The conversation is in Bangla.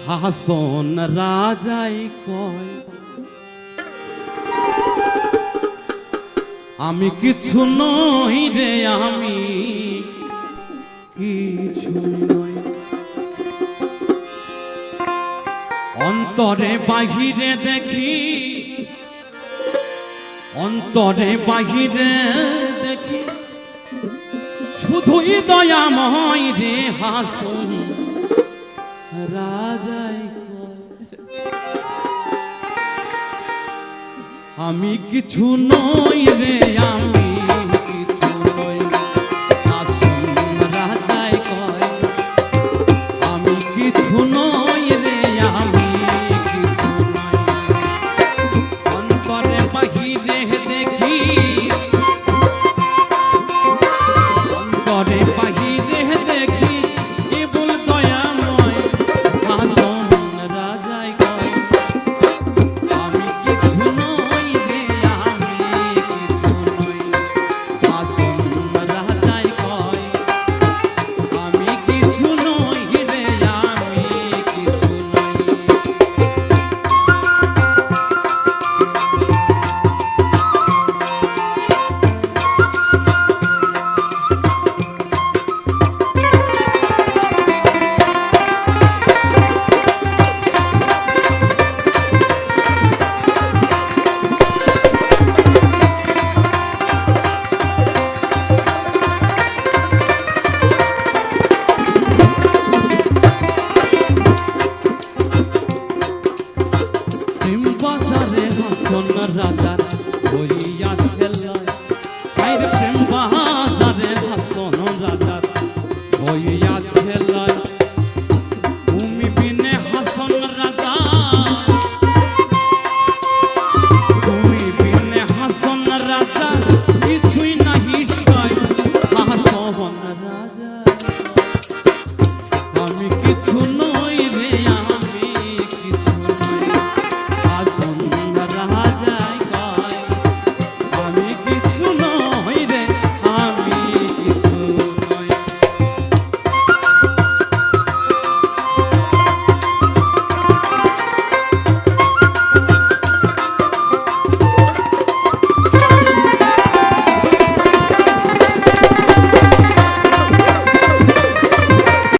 হাসন রাজাই কয় আমি কিছু নই রে, আমি কিছু নই। অন্তরে বাহিরে দেখি, অন্তরে বাহিরে দেখি শুধুই দয়াময় রে, হাসন রাজাই কয় আমি কিছু নই রে, আমি কিছু নই। হাসন রাজাই কয় আমি কিছু নই রে, আমি কিছু নই। অন্তরে বাহিরে দেখি, অন্তরে বাহিরে দেখি কেবল দয়াময় হাসন রাজাই কয় আমি কিছু নই রে, আমি কিছু নই। হাসন রাজাই কয় আমি কিছু নই রে, আমি কিছু নই। প্রেম বাজারে হাসন রাজার হইয়াছে লয়, আইরে প্রেম বাজারে হাসন রাজার হইয়াছে লয়। তুমি বিনে হাসন রাজা, তুমি বিনে হাসন রাজা কিছুই নাহি সয়, হাসন রাজা